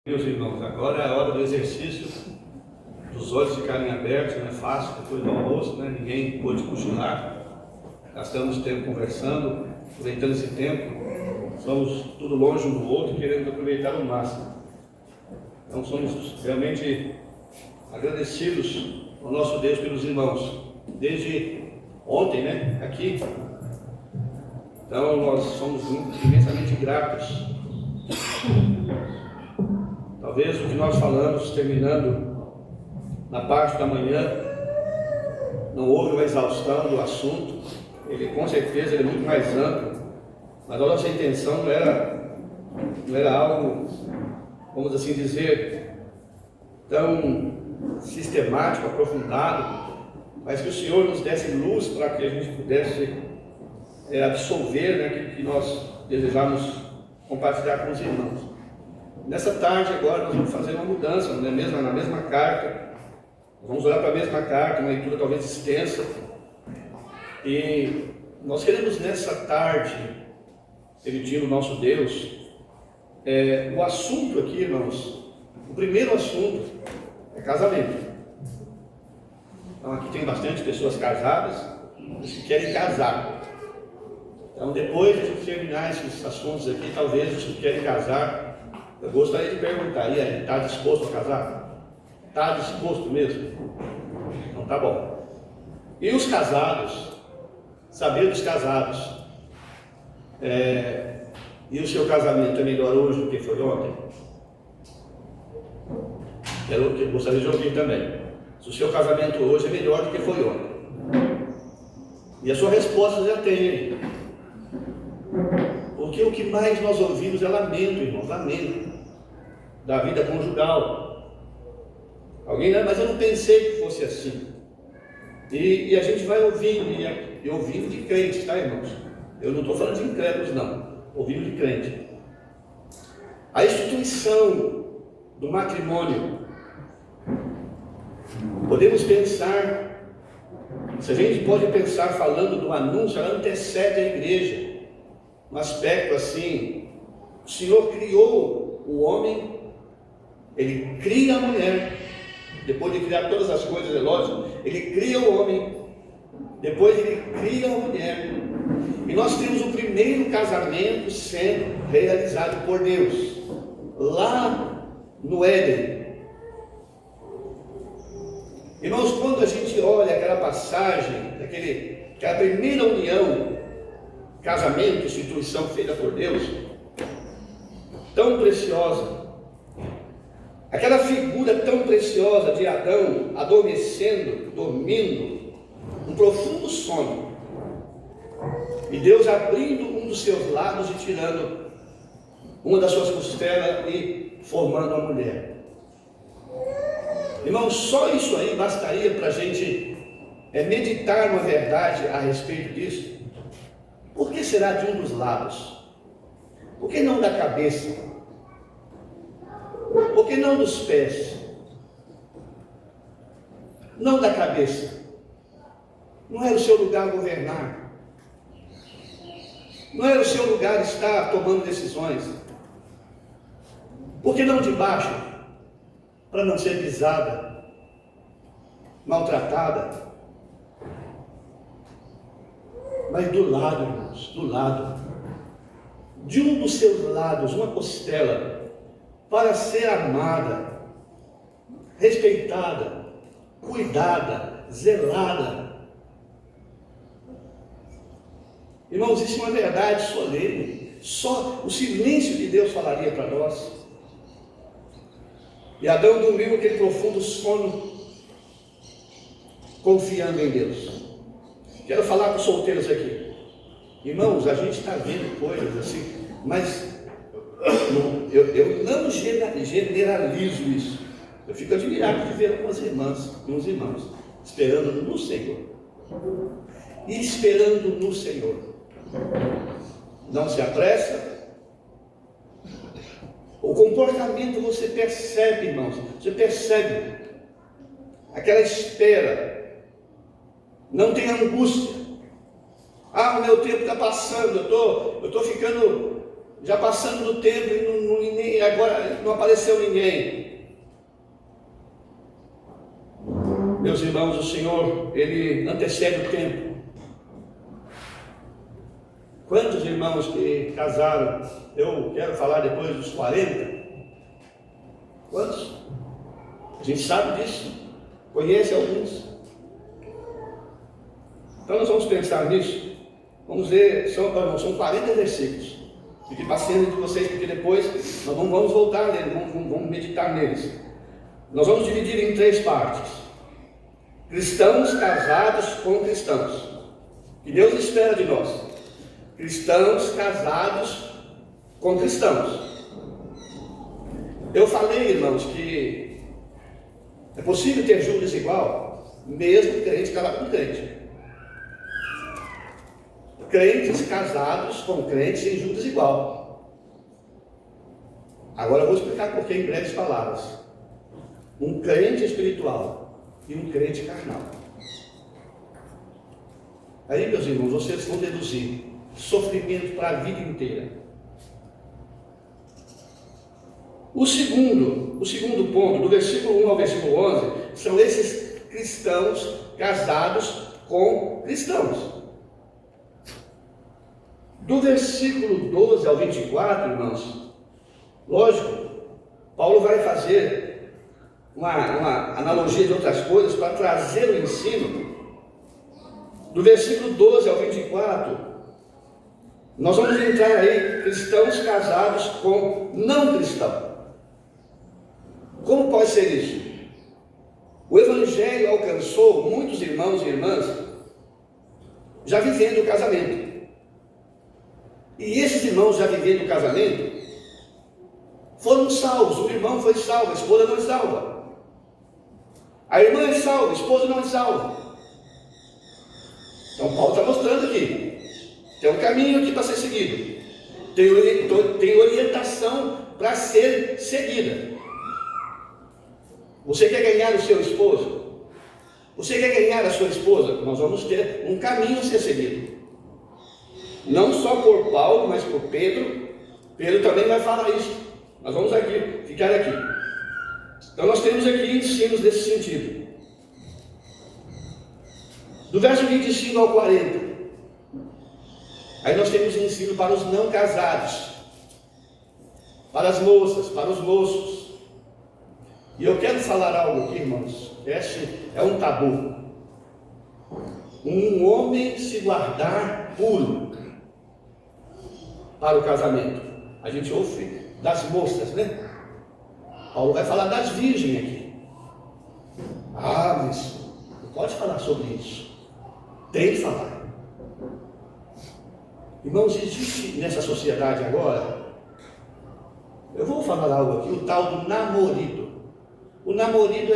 Meus irmãos, agora é a hora do exercício dos olhos ficarem abertos, não é fácil, depois do almoço, né? Ninguém pôde cochilar, gastamos tempo conversando, aproveitando esse tempo, somos tudo longe um do outro, querendo aproveitar o máximo. Então somos realmente agradecidos ao nosso Deus pelos irmãos, desde ontem, né? Aqui. Então nós somos imensamente gratos. Talvez o que nós falamos, terminando na parte da manhã, não houve uma exaustão do assunto, ele com certeza é muito mais amplo, mas a nossa intenção não era algo, vamos assim dizer, tão sistemático, aprofundado, mas que o Senhor nos desse luz para que a gente pudesse absorver, né, aquilo que nós desejamos compartilhar com os irmãos. Nessa tarde agora nós vamos fazer uma mudança, na mesma carta, vamos olhar para a mesma carta, uma leitura talvez extensa, e nós queremos nessa tarde, pedindo ao nosso Deus, o assunto aqui, irmãos, o primeiro assunto é casamento. Então aqui tem bastante pessoas casadas que querem casar. Então depois de a gente terminar esses assuntos aqui, talvez os que querem casar, eu gostaria de perguntar, e aí, está disposto a casar? Está disposto mesmo? Então tá bom. E os casados, saber dos casados, e o seu casamento é melhor hoje do que foi ontem? Eu gostaria de ouvir também. Se o seu casamento hoje é melhor do que foi ontem. E a sua resposta já tem aí. Porque o que mais nós ouvimos é lamento, irmãos, lamento da vida conjugal. Alguém, mas eu não pensei que fosse assim. E a gente vai ouvindo, e ouvindo de crentes, tá, irmãos? Eu não estou falando de incrédulos, não. Ouvindo de crente. A instituição do matrimônio, podemos pensar, se a gente pode pensar falando do anúncio, ela antecede a igreja. Um aspecto assim, o Senhor criou o homem, Ele cria a mulher, depois de criar todas as coisas, é lógico, Ele cria o homem, depois Ele cria a mulher, e nós temos o primeiro casamento sendo realizado por Deus, lá no Éden. Irmãos, quando a gente olha aquela passagem, aquela primeira união, casamento, instituição feita por Deus, tão preciosa, aquela figura tão preciosa de Adão adormecendo, dormindo, um profundo sono, e Deus abrindo um dos seus lados e tirando uma das suas costelas e formando a mulher. Irmão, só isso aí bastaria para a gente meditar uma verdade a respeito disso. Por que será de um dos lados? Por que não da cabeça? Por que não dos pés? Não da cabeça. Não era o seu lugar governar. Não era o seu lugar estar tomando decisões. Por que não de baixo? Para não ser pisada, maltratada. Mas do lado, irmãos, do lado, de um dos seus lados, uma costela, para ser amada, respeitada, cuidada, zelada. Irmãos, isso é uma verdade solene, só o silêncio de Deus falaria para nós. E Adão dormiu aquele profundo sono, confiando em Deus. Quero falar com os solteiros aqui. Irmãos, a gente está vendo coisas assim, mas eu não generalizo isso. Eu fico admirado de ver algumas irmãs e uns irmãos esperando no Senhor. E esperando no Senhor. Não se apressa. O comportamento você percebe, irmãos. Você percebe aquela espera. Não tem angústia. Ah, o meu tempo está passando, eu estou ficando já passando do tempo e agora não apareceu ninguém. Meus irmãos, o Senhor, Ele antecede o tempo. Quantos irmãos que casaram, eu quero falar depois dos 40, quantos? A gente sabe disso, conhece alguns. Então nós vamos pensar nisso, vamos ver, são 40 versículos. Fique paciente de vocês, porque depois nós vamos voltar a ler, vamos meditar neles. Nós vamos dividir em 3 partes. Cristãos casados com cristãos. Que Deus espera de nós. Cristãos casados com cristãos. Eu falei, irmãos, que é possível ter julgo desigual, mesmo crente casado com crente. Crentes casados com crentes em julgo desigual. Agora eu vou explicar por que em breves palavras. Um crente espiritual e um crente carnal. Aí, meus irmãos, vocês vão deduzir sofrimento para a vida inteira. O segundo ponto, do versículo 1 ao versículo 11, são esses cristãos casados com cristãos. Do versículo 12 ao 24, irmãos, lógico, Paulo vai fazer uma analogia de outras coisas para trazer o ensino. Do versículo 12 ao 24, nós vamos entrar aí, cristãos casados com não cristãos. Como pode ser isso? O Evangelho alcançou muitos irmãos e irmãs já vivendo o casamento. E esses irmãos já vivendo o casamento foram salvos. O irmão foi salvo, a esposa não é salva. A irmã é salva, a esposa não é salva. Então Paulo está mostrando aqui. Tem um caminho aqui para ser seguido. Tem orientação para ser seguida. Você quer ganhar o seu esposo? Você quer ganhar a sua esposa? Nós vamos ter um caminho a ser seguido. Não só por Paulo, mas por Pedro. Pedro também vai falar isso. Nós vamos ficar aqui. Então nós temos aqui ensinos desse sentido. Do verso 25 ao 40. Aí nós temos ensino para os não casados, para as moças, para os moços. E eu quero falar algo aqui, irmãos. Esse é um tabu. Um homem se guardar puro para o casamento. A gente ouve das moças, né? Paulo vai falar das virgens aqui. Ah, mas não pode falar sobre isso. Tem que falar. Irmãos, existe nessa sociedade agora, eu vou falar algo aqui, o tal do namorido. O namorido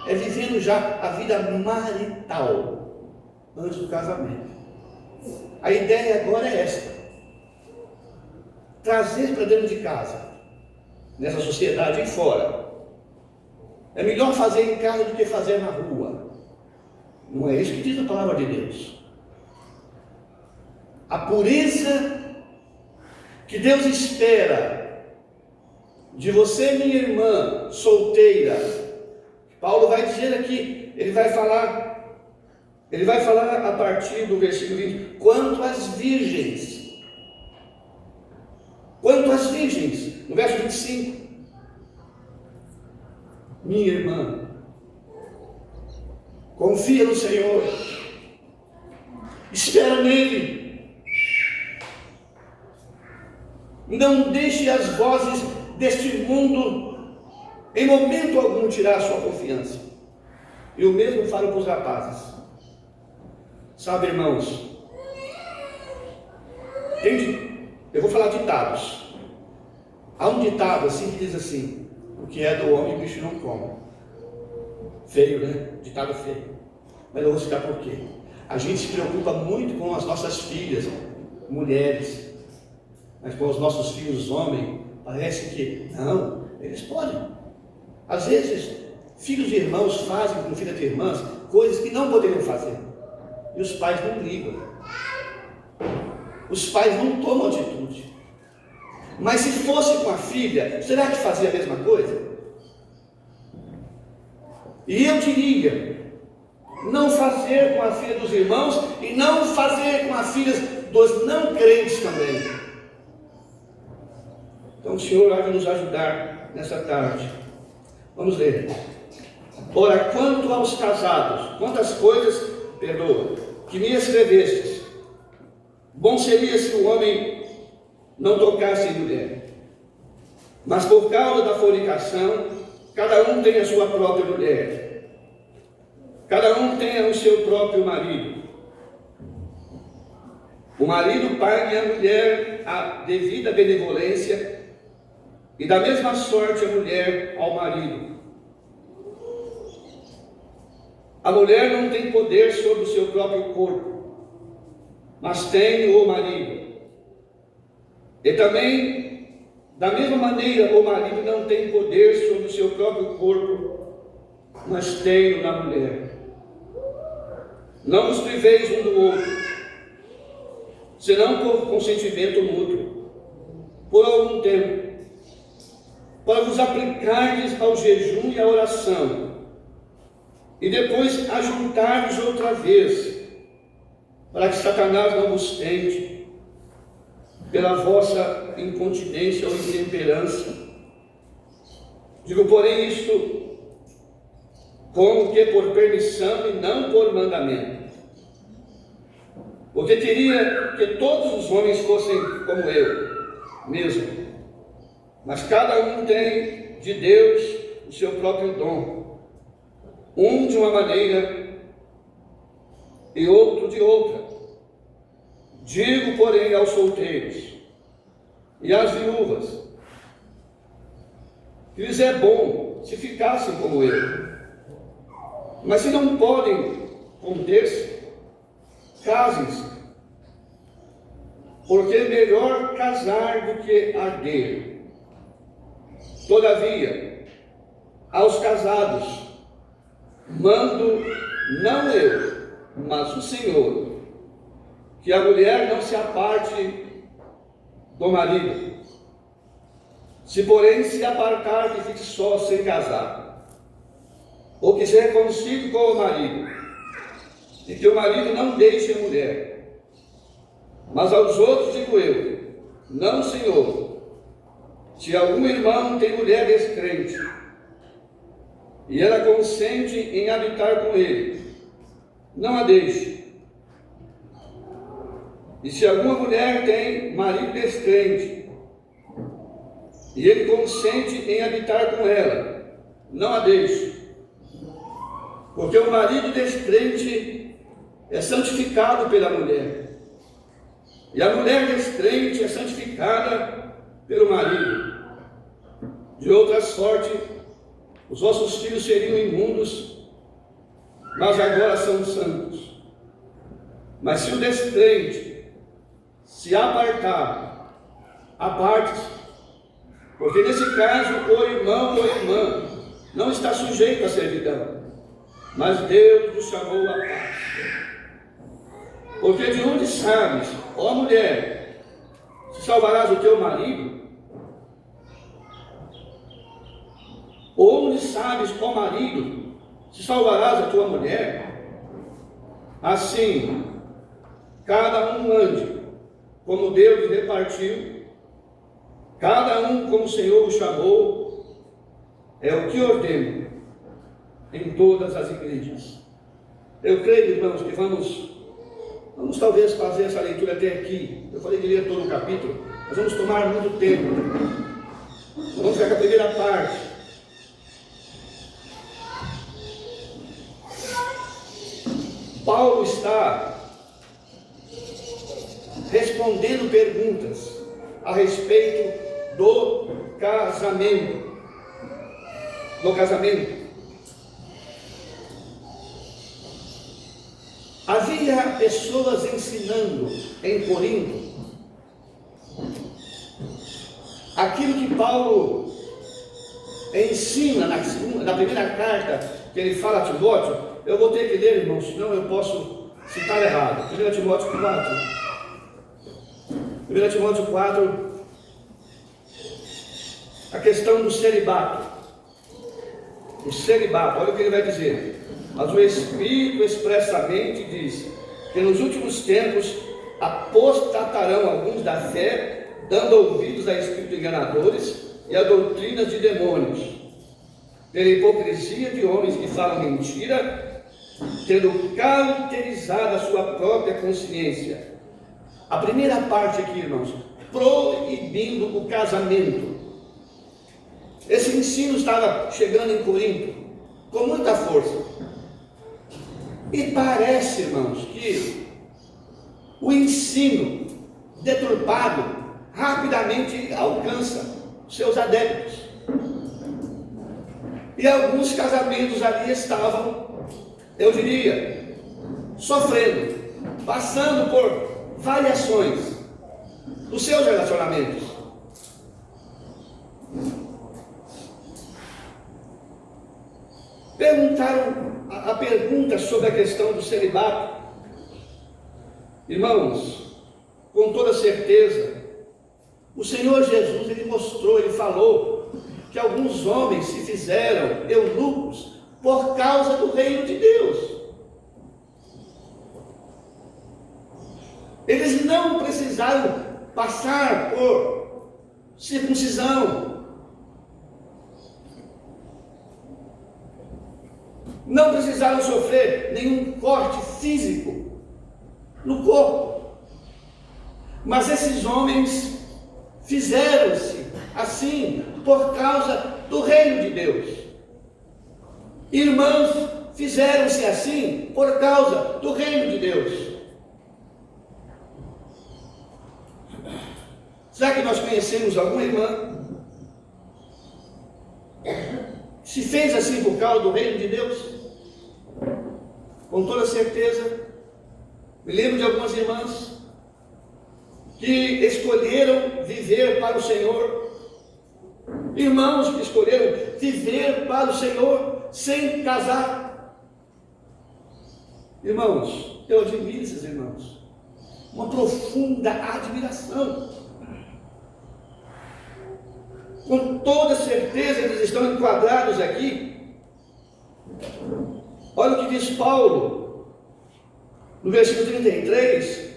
é vivendo já a vida marital antes do casamento. A ideia agora é esta: trazer para dentro de casa, nessa sociedade e fora. É melhor fazer em casa do que fazer na rua. Não é isso que diz a palavra de Deus. A pureza que Deus espera de você, minha irmã solteira. Paulo vai dizer aqui, ele vai falar a partir do versículo 20, quanto às virgens. Quanto às virgens, no verso 25. Minha irmã, confia no Senhor, espera nele. Não deixe as vozes deste mundo em momento algum tirar a sua confiança. E o mesmo falo para os rapazes. Sabe, irmãos, eu vou falar ditados. Há um ditado assim que diz assim: o que é do homem o bicho não come. Feio, né? Ditado feio. Mas eu vou explicar por quê. A gente se preocupa muito com as nossas filhas, mulheres. Mas com os nossos filhos homens, parece que não, eles podem. Às vezes, filhos de irmãos fazem com filhas de irmãs coisas que não poderiam fazer. E os pais não ligam. os pais não tomam atitude. Mas se fosse com a filha, será que fazia a mesma coisa? E eu diria, não fazer com a filha dos irmãos e não fazer com as filhas dos não crentes também. Então o Senhor vai nos ajudar nessa tarde. Vamos ler. Ora, quanto aos casados, quantas coisas, perdoa, que me escrevestes, bom seria se o homem não tocasse em mulher. Mas por causa da fornicação, cada um tem a sua própria mulher, cada um tem o seu próprio marido. O marido pague à mulher a devida benevolência, e da mesma sorte a mulher ao marido. A mulher não tem poder sobre o seu próprio corpo, mas tem o marido. E também, da mesma maneira, o marido não tem poder sobre o seu próprio corpo, mas tem-o na mulher. Não vos priveis um do outro, senão por consentimento mútuo, por algum tempo, para vos aplicardes ao jejum e à oração, e depois ajuntar-vos outra vez, para que Satanás não vos tente, pela vossa incontinência ou intemperança. Digo, porém, isto como que por permissão e não por mandamento. Porque queria que todos os homens fossem como eu mesmo. Mas cada um tem de Deus o seu próprio dom. Um de uma maneira e outro de outra. Digo, porém, aos solteiros e às viúvas, que lhes é bom se ficassem como eu. Mas se não podem conter-se, casem-se, porque é melhor casar do que arder. Todavia, aos casados, mando não eu, mas o Senhor, que a mulher não se aparte do marido. Se porém se apartar, que fique só sem casar, ou que se reconcilie com o marido, e que o marido não deixe a mulher. Mas aos outros digo eu, não, Senhor, se algum irmão tem mulher descrente, e ela consente em habitar com ele, não a deixe. E se alguma mulher tem marido descrente, e ele consente em habitar com ela, não a deixe. Porque o marido descrente é santificado pela mulher, e a mulher descrente é santificada pelo marido. De outra sorte, os vossos filhos seriam imundos, mas agora são santos. Mas se o descrente se apartar, aparte-se, porque nesse caso o irmão ou a irmã não está sujeito à servidão, mas Deus nos chamou à paz. Porque de onde sabes, ó mulher, se salvarás o teu marido? Ou onde sabes, ó marido, se salvarás a tua mulher? Assim, cada um ande como Deus repartiu, cada um como o Senhor o chamou, é o que ordeno em todas as igrejas. Eu creio, irmãos, que vamos talvez fazer essa leitura até aqui. Eu falei de ler todo o capítulo, mas vamos tomar muito tempo. Vamos ficar com a primeira parte. Paulo está respondendo perguntas a respeito do casamento. Havia pessoas ensinando em Corinto aquilo que Paulo ensina na primeira carta que ele fala a Timóteo. Eu vou ter que ler, irmãos, senão eu posso citar errado. 1 Timóteo 4. 1 Timóteo 4, a questão do celibato. O celibato, olha o que ele vai dizer. Mas o Espírito expressamente diz que nos últimos tempos apostatarão alguns da fé, dando ouvidos a espíritos enganadores e a doutrinas de demônios, pela hipocrisia de homens que falam mentira, tendo cauterizado a sua própria consciência. A primeira parte aqui, irmãos, proibindo o casamento. Esse ensino estava chegando em Corinto com muita força. E parece, irmãos, que o ensino deturpado rapidamente alcança seus adeptos. E alguns casamentos ali estavam, eu diria, sofrendo, passando por variações dos seus relacionamentos. Perguntaram a pergunta sobre a questão do celibato. Irmãos, com toda certeza, o Senhor Jesus, Ele mostrou, Ele falou que alguns homens se fizeram eunucos por causa do reino de Deus. Eles não precisaram passar por circuncisão, não precisaram sofrer nenhum corte físico no corpo, mas esses homens fizeram-se assim por causa do reino de Deus. Irmãos fizeram-se assim por causa do reino de Deus. Será que nós conhecemos alguma irmã que se fez assim por causa do reino de Deus? Com toda certeza, me lembro de algumas irmãs que escolheram viver para o Senhor, irmãos que escolheram viver para o Senhor sem casar. Irmãos, eu admiro esses irmãos, uma profunda admiração. Com toda certeza eles estão enquadrados aqui. Olha o que diz Paulo no versículo 33: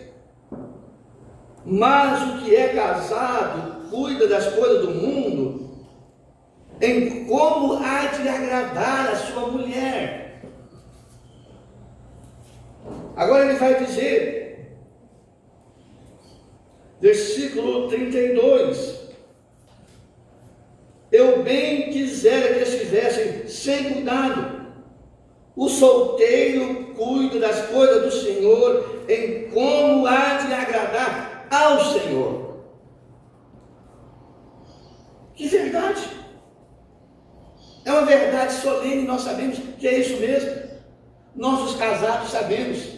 mas o que é casado cuida das coisas do mundo, em como há de agradar a sua mulher. Agora ele vai dizer, versículo 32: eu bem quisera que estivessem sem cuidado. O solteiro cuida das coisas do Senhor, em como há de agradar ao Senhor. Que verdade! É uma verdade solene, nós sabemos que é isso mesmo. Nós, os casados, sabemos.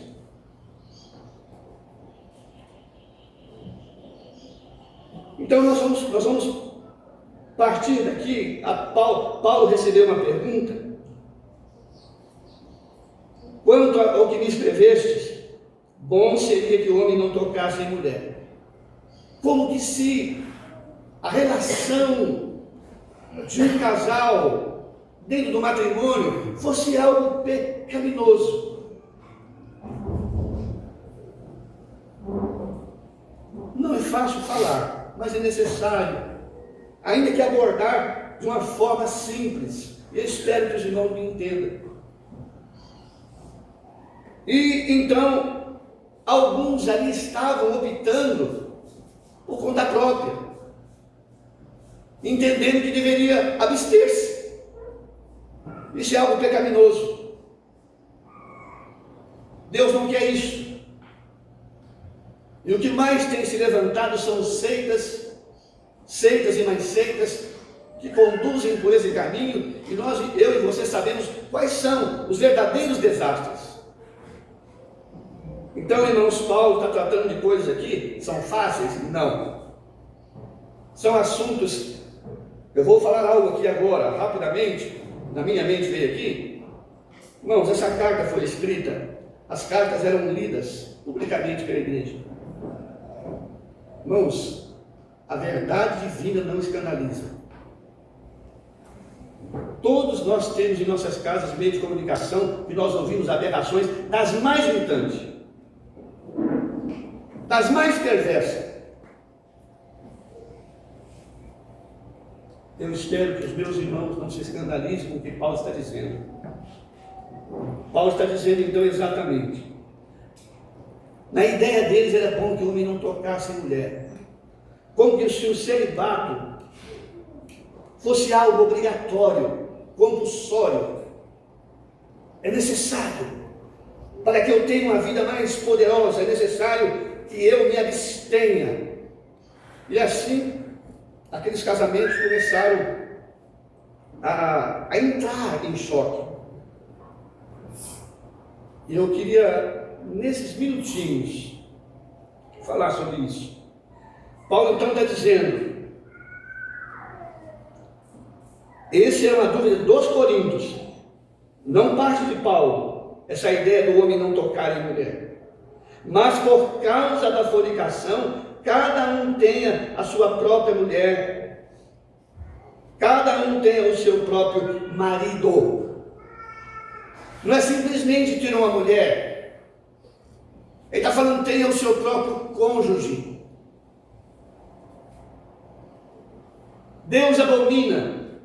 Então nós vamos partir daqui. Paulo recebeu uma pergunta: quanto ao que me escrevestes, bom seria que o homem não tocasse em mulher. Como que se a relação de um casal dentro do matrimônio fosse algo pecaminoso. Não é fácil falar, mas é necessário, ainda que abordar de uma forma simples. Eu espero que os irmãos me entendam. E então, alguns ali estavam optando por conta própria, entendendo que deveria abster-se. Isso é algo pecaminoso. Deus não quer isso. E o que mais tem se levantado são seitas e mais seitas, que conduzem por esse caminho, e eu e você sabemos quais são os verdadeiros desastres. Então, irmãos, Paulo está tratando de coisas aqui, são fáceis? Não. São assuntos, eu vou falar algo aqui agora, rapidamente, na minha mente veio aqui. Irmãos, essa carta foi escrita, as cartas eram lidas publicamente pela igreja. Irmãos, a verdade divina não escandaliza. Todos nós temos em nossas casas meio de comunicação e nós ouvimos aberrações das mais gritantes, das mais perversas. Eu espero que os meus irmãos não se escandalizem com o que Paulo está dizendo. Paulo está dizendo então exatamente, na ideia deles era bom que o homem não tocasse em mulher, como que se o celibato fosse algo obrigatório, compulsório. É necessário, para que eu tenha uma vida mais poderosa, é necessário que eu me abstenha. E assim, aqueles casamentos começaram a entrar em choque. E eu queria, nesses minutinhos, falar sobre isso. Paulo então está dizendo, essa é uma dúvida dos coríntios, não parte de Paulo, essa ideia do homem não tocar em mulher. Mas por causa da fornicação, cada um tenha a sua própria mulher, cada um tenha o seu próprio marido. Não é simplesmente ter uma mulher, ele está falando tenha o seu próprio cônjuge. Deus abomina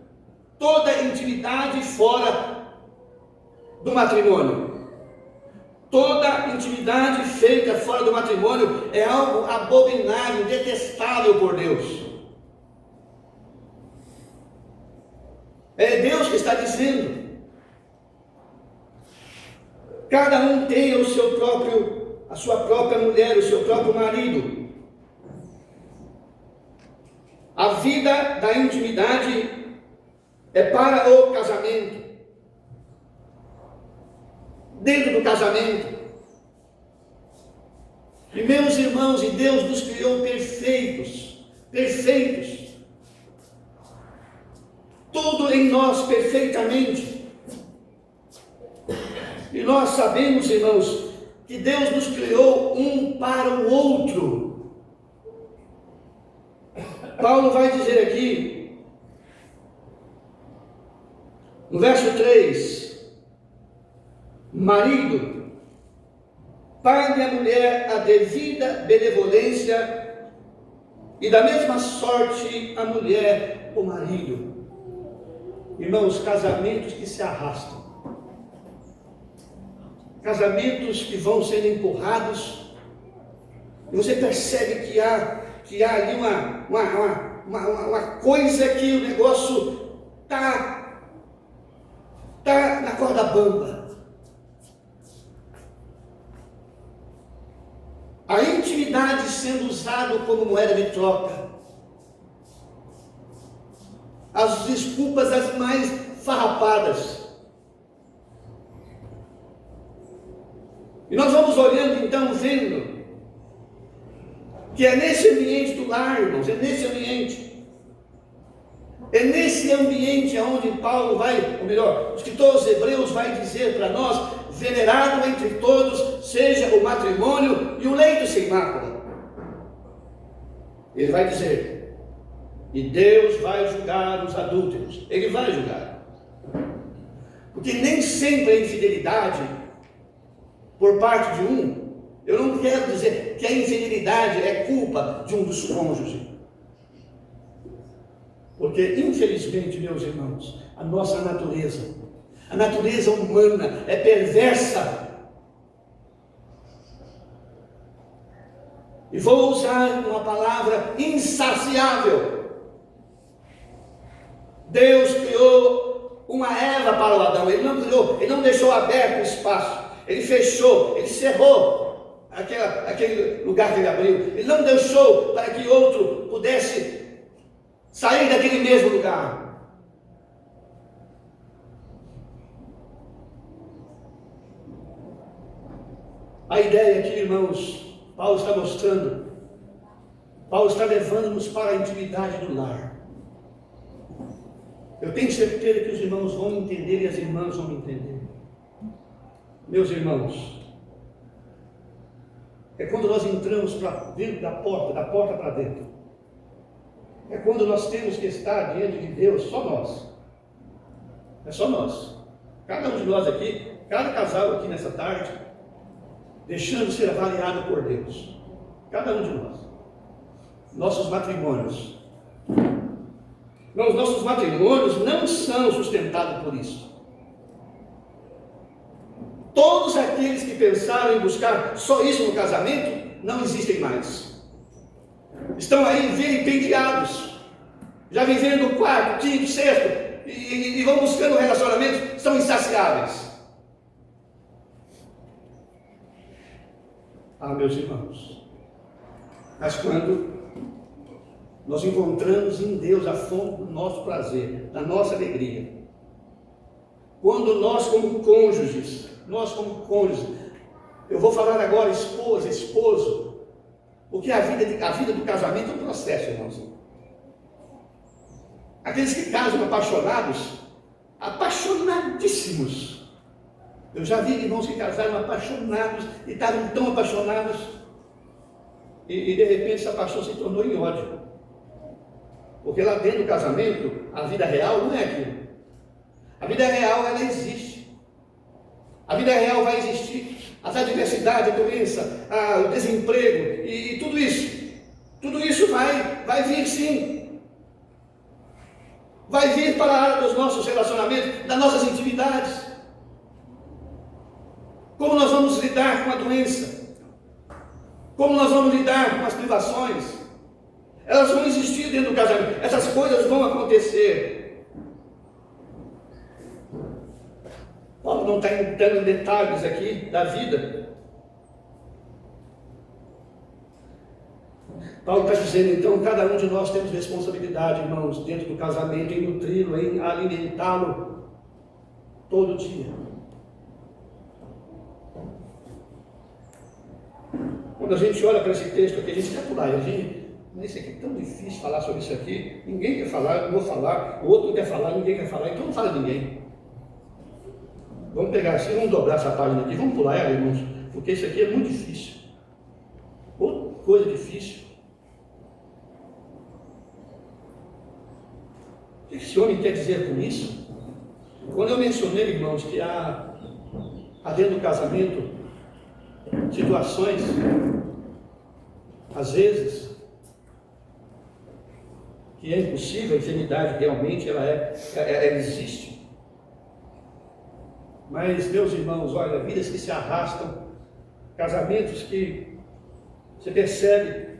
toda intimidade fora do matrimônio. Toda intimidade feita fora do matrimônio é algo abominável, detestável por Deus. É Deus que está dizendo. Cada um tem a sua própria mulher, o seu próprio marido. A vida da intimidade é para o casamento. Dentro do casamento. E meus irmãos, e Deus nos criou perfeitos. Perfeitos. Tudo em nós perfeitamente. E nós sabemos, irmãos, que Deus nos criou um para o outro. Paulo vai dizer aqui, no verso 3, marido, pague à mulher a devida benevolência, e da mesma sorte a mulher o marido. Irmãos, casamentos que se arrastam, casamentos que vão sendo empurrados, e você percebe que há ali uma coisa que o negócio está na corda bamba. A intimidade sendo usada como moeda de troca. As desculpas as mais farrapadas. E nós vamos olhando então, vendo que é nesse ambiente do lar, irmãos, é nesse ambiente. É nesse ambiente onde Paulo vai, ou melhor, o escritor aos Hebreus vai dizer para nós, venerado entre todos seja o matrimônio e o leito sem mácula. Ele vai dizer, e Deus vai julgar os adúlteros. Ele vai julgar. Porque nem sempre a infidelidade por parte de um, eu não quero dizer que a infidelidade é culpa de um dos cônjuges. Porque, infelizmente, meus irmãos, a nossa natureza, a natureza humana é perversa. E vou usar uma palavra insaciável. Deus criou uma Eva para o Adão. Ele não criou, ele não deixou aberto o espaço. Ele fechou, ele cerrou aquele lugar que ele abriu. Ele não deixou para que outro pudesse sair daquele mesmo lugar. A ideia aqui, irmãos, Paulo está mostrando, Paulo está levando-nos para a intimidade do lar. Eu tenho certeza que os irmãos vão entender e as irmãs vão entender. Meus irmãos, É quando nós entramos para dentro da porta para dentro. É quando nós temos que estar diante de Deus, só nós. É só nós. Cada um de nós aqui, cada casal aqui nessa tarde, deixando ser avaliado por Deus. Cada um de nós. Nossos matrimônios. Não, os nossos matrimônios não são sustentados por isso. Todos aqueles que pensaram em buscar só isso no casamento, não existem mais. Estão aí vilipendiados. Já vivendo quarto, quinto, sexto, e vão buscando relacionamentos, são insaciáveis. Ah, meus irmãos, mas quando nós encontramos em Deus a fonte do nosso prazer, da nossa alegria, quando nós como cônjuges, eu vou falar agora esposa, esposo, porque a vida do casamento é um processo, irmãos. Aqueles que casam apaixonados, apaixonadíssimos. Eu já vi irmãos que casaram apaixonados e estavam tão apaixonados e de repente essa paixão se tornou em ódio. Porque lá dentro do casamento, a vida real não é aquilo. A vida real, ela existe. A vida real vai existir. As adversidades, a doença, o desemprego e tudo isso. Tudo isso vai vir sim. Vai vir para a área dos nossos relacionamentos, das nossas intimidades. Como nós vamos lidar com a doença? Como nós vamos lidar com as privações? Elas vão existir dentro do casamento. Essas coisas vão acontecer. Paulo não está entrando em detalhes aqui da vida. Paulo está dizendo, então, cada um de nós temos responsabilidade, irmãos, dentro do casamento, em nutri-lo, em alimentá-lo todo dia. Quando a gente olha para esse texto aqui, a gente quer pular, isso aqui é tão difícil falar sobre isso aqui, ninguém quer falar, eu vou falar, o outro não quer falar, ninguém quer falar, então não fala ninguém. Vamos pegar assim, vamos dobrar essa página aqui, vamos pular ela, irmãos, porque isso aqui é muito difícil. Outra coisa difícil. O que esse homem quer dizer com isso? Quando eu mencionei, irmãos, que há dentro do casamento situações, às vezes, que é impossível, a enfermidade realmente ela existe. Mas, meus irmãos, olha, vidas que se arrastam, casamentos que você percebe.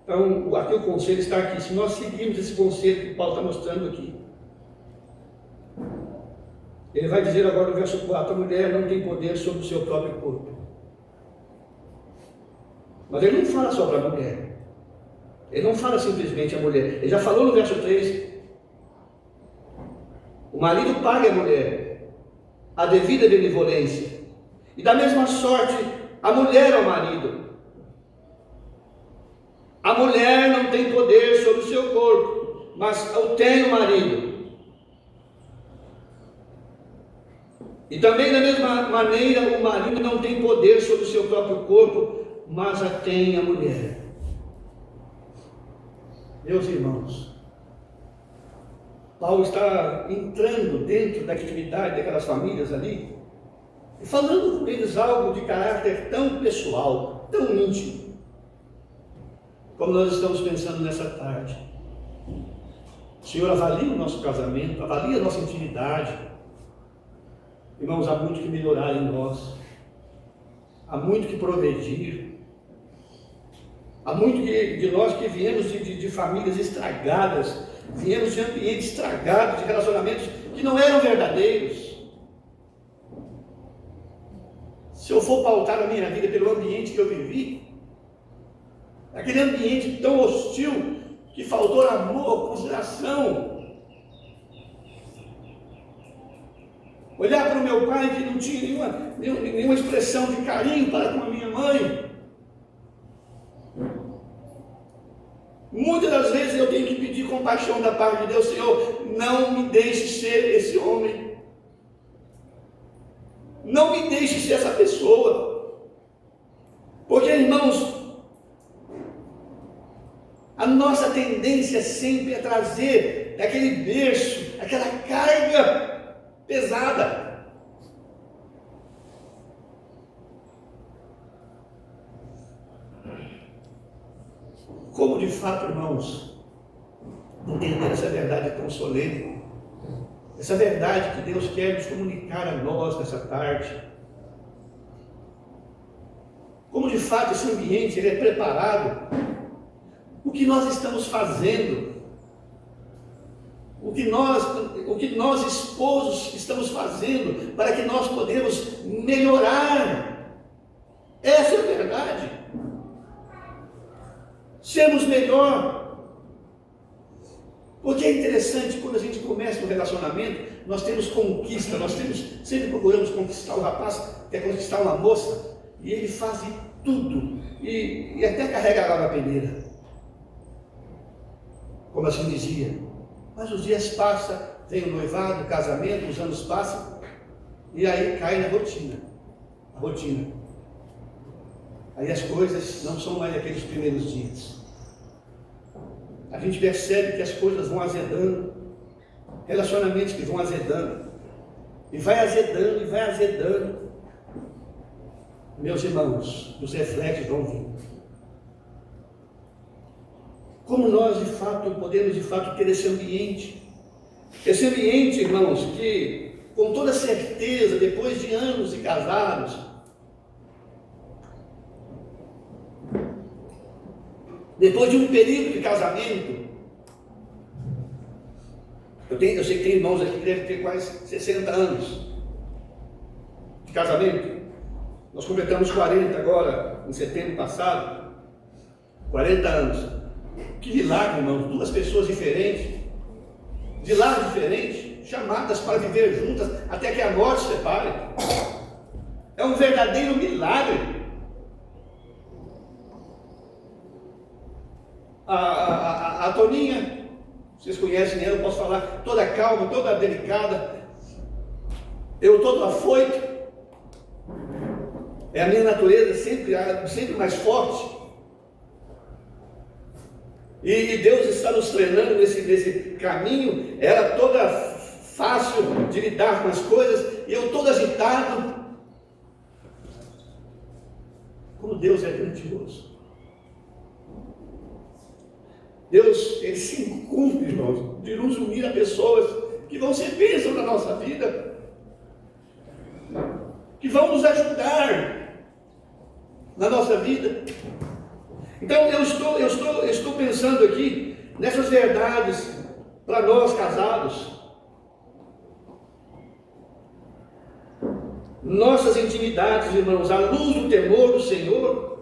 Então, aqui o conselho está aqui. Se nós seguirmos esse conselho que Paulo está mostrando aqui, ele vai dizer agora no verso 4, a mulher não tem poder sobre o seu próprio corpo. Mas ele não fala só para a mulher. Ele não fala simplesmente a mulher. Ele já falou no verso 3. O marido paga a mulher a devida benevolência. E da mesma sorte, a mulher ao marido. A mulher não tem poder sobre o seu corpo, mas o tem o marido. E também da mesma maneira, o marido não tem poder sobre o seu próprio corpo, mas a tem a mulher. Meus irmãos, Paulo está entrando dentro da intimidade daquelas famílias ali, e falando com eles algo de caráter tão pessoal, tão íntimo, como nós estamos pensando nessa tarde. O Senhor avalia o nosso casamento, avalia a nossa intimidade. Irmãos, há muito que melhorar em nós, há muito que progredir, há muito de nós que viemos de famílias estragadas, viemos de ambientes estragados, de relacionamentos que não eram verdadeiros. Se eu for pautar a minha vida pelo ambiente que eu vivi, aquele ambiente tão hostil, que faltou amor, consideração. Olhar para o meu pai que não tinha nenhuma expressão de carinho para com a minha mãe. Muitas das vezes eu tenho que pedir compaixão da parte de Deus. Senhor, não me deixe ser esse homem. Não me deixe ser essa pessoa. Porque, irmãos, a nossa tendência sempre é trazer daquele berço, aquela carga pesada. Como de fato, irmãos, entender essa verdade tão solene, essa verdade que Deus quer nos comunicar a nós nessa tarde. Como de fato esse ambiente ele é preparado, o que nós estamos fazendo, o que nós esposos estamos fazendo para que nós podemos melhorar. Essa é a verdade. Sermos melhor. Porque é interessante, quando a gente começa um relacionamento, nós temos conquista, sempre procuramos conquistar o rapaz, quer conquistar uma moça, e ele faz de tudo, e até carrega água na peneira, como assim dizia. Mas os dias passam, vem o noivado, o casamento, os anos passam, e aí cai na rotina, a rotina. Aí as coisas não são mais aqueles primeiros dias. A gente percebe que as coisas vão azedando, relacionamentos que vão azedando, e vai azedando, e vai azedando. Meus irmãos, os reflexos vão vir. Como nós, de fato, podemos, de fato, ter esse ambiente, irmãos, que, com toda certeza, depois de anos de casados, depois de um período de casamento, eu sei que tem irmãos aqui que devem ter quase 60 anos de casamento. Nós completamos 40 agora, em setembro passado, 40 anos. Que milagre, irmãos, duas pessoas diferentes, de lados diferentes, chamadas para viver juntas, até que a morte separe. É um verdadeiro milagre. A Toninha, vocês conhecem ela, eu posso falar, toda calma, toda delicada, eu todo afoito, é a minha natureza sempre mais forte, e Deus está nos treinando nesse caminho, ela toda fácil de lidar com as coisas, e eu todo agitado. Como Deus é grandioso. Deus, Ele se incumbe, irmãos, de nos unir a pessoas que vão ser bênçãos na nossa vida, que vão nos ajudar na nossa vida. Então eu estou pensando aqui nessas verdades para nós casados, nossas intimidades, irmãos, à luz do temor do Senhor.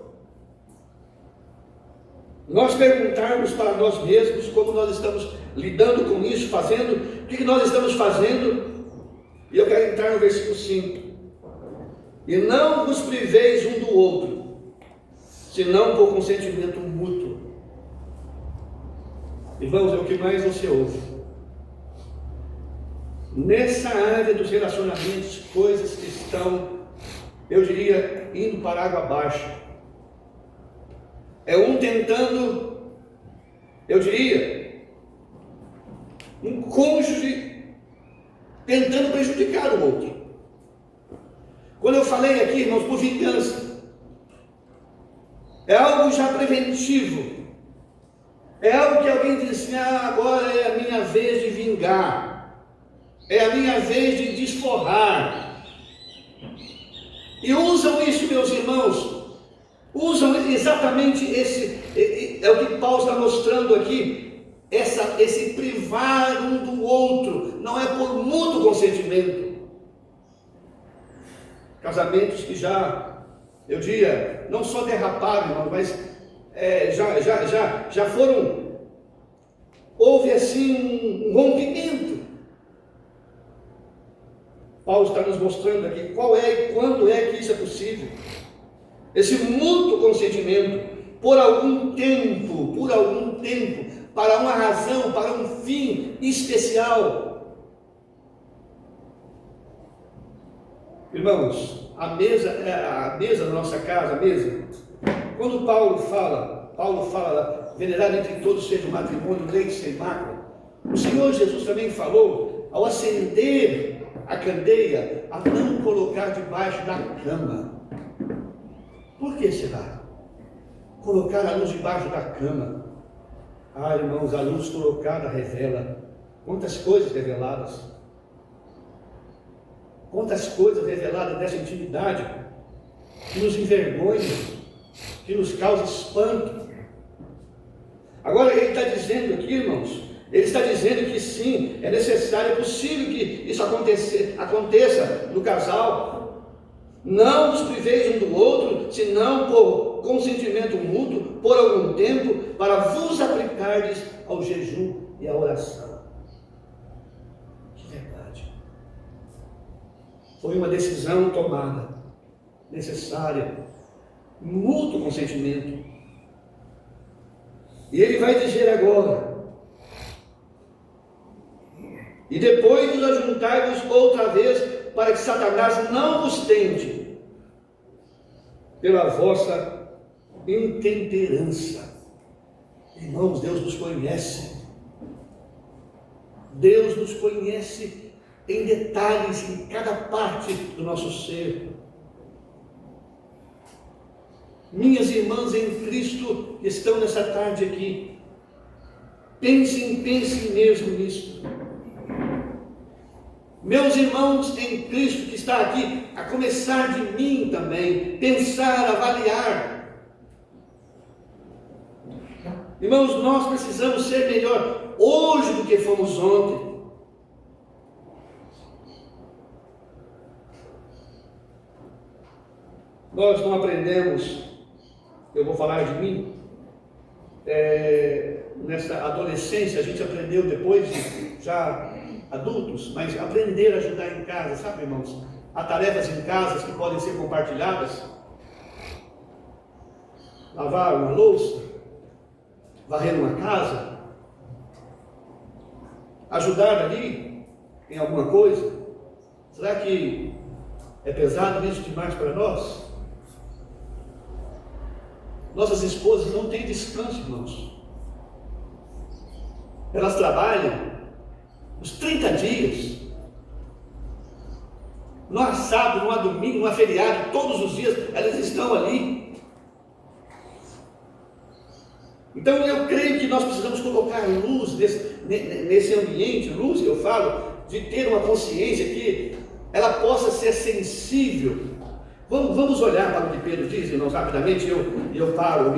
Nós perguntarmos para nós mesmos como nós estamos lidando com isso, fazendo, o que nós estamos fazendo. E eu quero entrar no versículo 5. E não vos priveis um do outro, senão por consentimento mútuo. Irmãos, é o que mais você ouve. Nessa área dos relacionamentos, coisas que estão, eu diria, indo para água abaixo. É um tentando, eu diria, um cônjuge tentando prejudicar o outro. Quando eu falei aqui, irmãos, por vingança, é algo já preventivo. É algo que alguém diz assim: agora é a minha vez de vingar, é a minha vez de desforrar. E usam isso, meus irmãos. Usam exatamente é o que Paulo está mostrando aqui, esse privar um do outro, não é por mútuo consentimento. Casamentos que já, eu diria, não só derraparam, irmão, mas já foram, houve assim um rompimento. Paulo está nos mostrando aqui quando é que isso é possível. Esse mútuo consentimento, por algum tempo, para uma razão, para um fim especial. Irmãos, a mesa da nossa casa, Quando Paulo fala, venerado entre todos seja o matrimônio, leite sem mácula, o Senhor Jesus também falou, ao acender a candeia, a não colocar debaixo da cama. Por que será? Colocar a luz debaixo da cama. Ah, irmãos, a luz colocada revela. Quantas coisas reveladas. Quantas coisas reveladas dessa intimidade que nos envergonha, que nos causa espanto. Agora ele está dizendo aqui, irmãos, ele está dizendo que sim, é necessário, é possível que isso aconteça no casal. Não vos priveis um do outro, senão por consentimento mútuo, por algum tempo, para vos aplicardes ao jejum e à oração. Que verdade! Foi uma decisão tomada, necessária, mútuo consentimento. E ele vai dizer agora: e depois vos ajuntai-vos outra vez, para que Satanás não vos tente pela vossa intemperança. Irmãos, Deus nos conhece. Deus nos conhece em detalhes, em cada parte do nosso ser. Minhas irmãs em Cristo que estão nessa tarde aqui, pensem mesmo nisso. Meus irmãos em Cristo que está aqui, a começar de mim também, pensar, avaliar. Irmãos, nós precisamos ser melhor hoje do que fomos ontem. Nós não aprendemos, eu vou falar de mim, nessa adolescência a gente aprendeu depois, já adultos, mas aprender a ajudar em casa, sabe, irmãos? Há tarefas em casa que podem ser compartilhadas. Lavar uma louça, varrer uma casa, ajudar ali em alguma coisa. Será que é pesado isso demais para nós? Nossas esposas não têm descanso, irmãos. Elas trabalham os 30 dias. Não há sábado, não há domingo, não há feriado, todos os dias elas estão ali. Então eu creio que nós precisamos colocar luz nesse ambiente, luz que eu falo, de ter uma consciência que ela possa ser sensível. Vamos olhar para o que Pedro diz, irmãos, rapidamente, eu paro,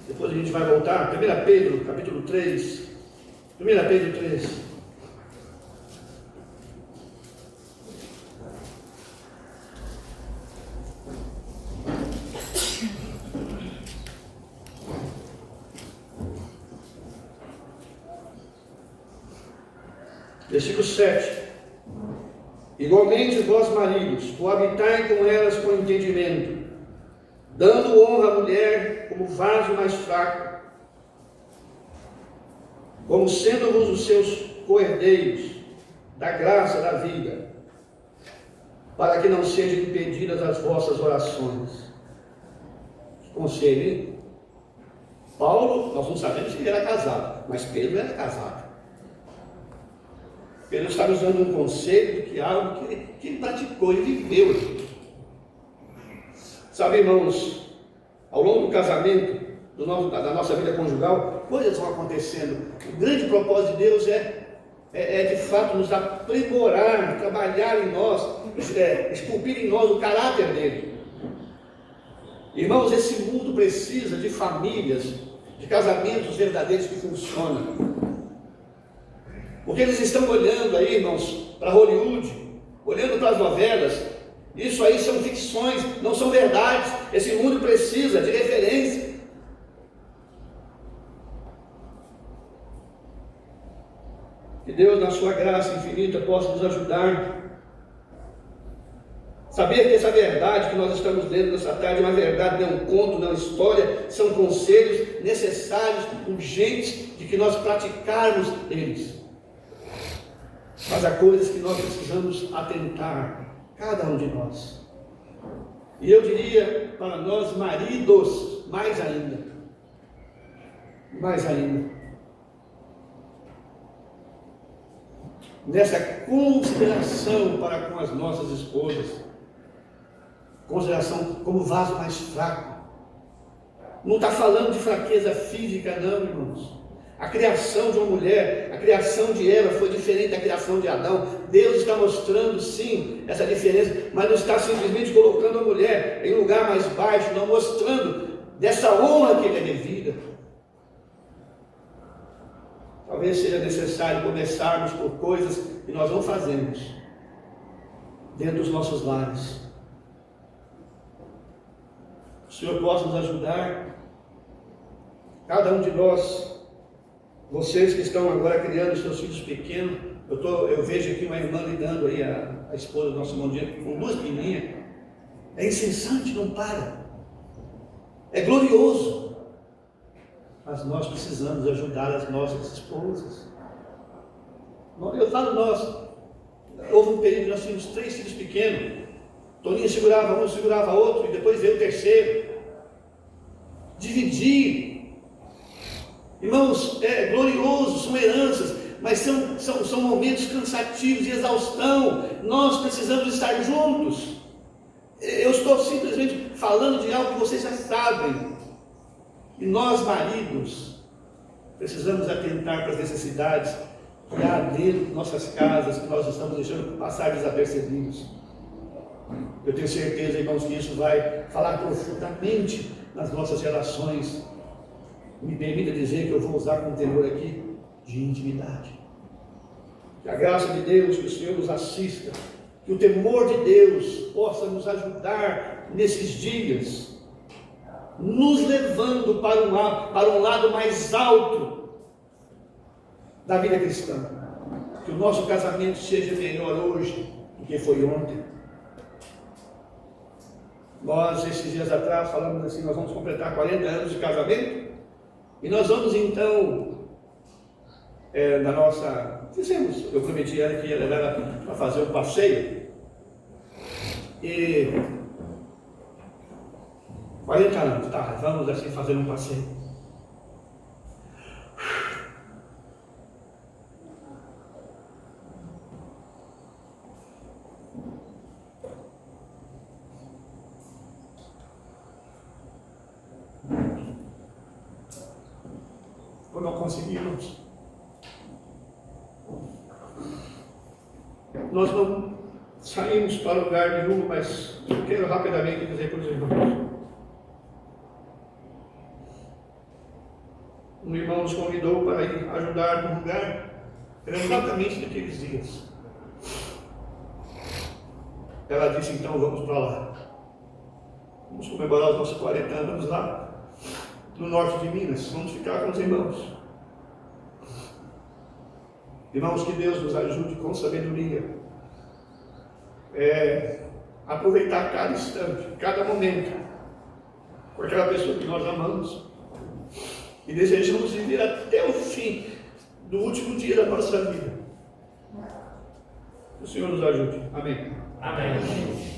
depois a gente vai voltar. 1 Pedro, capítulo 3. 1 Pedro 3. Versículo 7. Igualmente vós maridos, coabitai com elas com entendimento, dando honra à mulher como vaso mais fraco, como sendo-vos os seus coerdeiros da graça da vida, para que não sejam impedidas as vossas orações. Conselho, hein? Paulo, nós não sabemos se ele era casado, mas Pedro era casado. Pedro está usando um conceito que é algo que ele praticou e viveu. Sabe, irmãos, ao longo do casamento, da nossa vida conjugal, coisas vão acontecendo. O grande propósito de Deus é de fato nos aprimorar, trabalhar em nós, esculpir em nós o caráter dele. Irmãos, esse mundo precisa de famílias, de casamentos verdadeiros que funcionam. Porque eles estão olhando aí, irmãos, para Hollywood, olhando para as novelas. Isso aí são ficções, não são verdades. Esse mundo precisa de referência. Que Deus, na sua graça infinita, possa nos ajudar. Saber que essa verdade que nós estamos lendo nessa tarde é uma verdade, não é um conto, não é uma história, são conselhos necessários, urgentes, de que nós praticarmos eles. Mas há coisas que nós precisamos atentar, cada um de nós. E eu diria para nós maridos, mais ainda. Mais ainda. Nessa consideração para com as nossas esposas. Consideração como vaso mais fraco. Não está falando de fraqueza física, não, irmãos. A criação de uma mulher, a criação de Eva foi diferente da criação de Adão. Deus está mostrando, sim, essa diferença, mas não está simplesmente colocando a mulher em um lugar mais baixo, não, mostrando dessa honra que ele é devida. Talvez seja necessário começarmos por coisas que nós não fazemos dentro dos nossos lares. O Senhor possa nos ajudar, cada um de nós. Vocês que estão agora criando seus filhos pequenos, eu vejo aqui uma irmã lidando aí, a esposa do nosso irmão Diego, com 2 menininhas. É incessante, não para. É glorioso. Mas nós precisamos ajudar as nossas esposas. Eu falo nós. Houve um período que nós tínhamos 3 filhos pequenos. Toninha segurava um, segurava outro, e depois veio o terceiro. Dividir. Irmãos, é glorioso, são heranças, mas são momentos cansativos e exaustão. Nós precisamos estar juntos. Eu estou simplesmente falando de algo que vocês já sabem. E nós, maridos, precisamos atentar para as necessidades que há dentro de nossas casas, que nós estamos deixando passar desapercebidos. Eu tenho certeza, irmãos, que isso vai falar profundamente nas nossas relações. Me permita dizer que eu vou usar como temor aqui de intimidade. Que a graça de Deus, que o Senhor nos assista, que o temor de Deus possa nos ajudar nesses dias, nos levando para um lado mais alto da vida cristã. Que o nosso casamento seja melhor hoje do que foi ontem. Nós, esses dias atrás, falamos assim, nós vamos completar 40 anos de casamento. E nós vamos então, na nossa, eu prometi a ela que ia levar ela para fazer um passeio, e 40 anos, tá, vamos assim fazer um passeio. Não conseguimos. Nós não saímos para lugar nenhum, mas eu quero rapidamente dizer para os irmãos. Um irmão nos convidou para ir ajudar num lugar, era exatamente naqueles dias. Ela disse, então vamos para lá. Vamos comemorar os nossos 40 anos lá no norte de Minas, vamos ficar com os irmãos. Irmãos, que Deus nos ajude com sabedoria. Aproveitar cada instante, cada momento, com aquela pessoa que nós amamos. E desejamos viver até o fim do último dia da nossa vida. Que o Senhor nos ajude. Amém. Amém.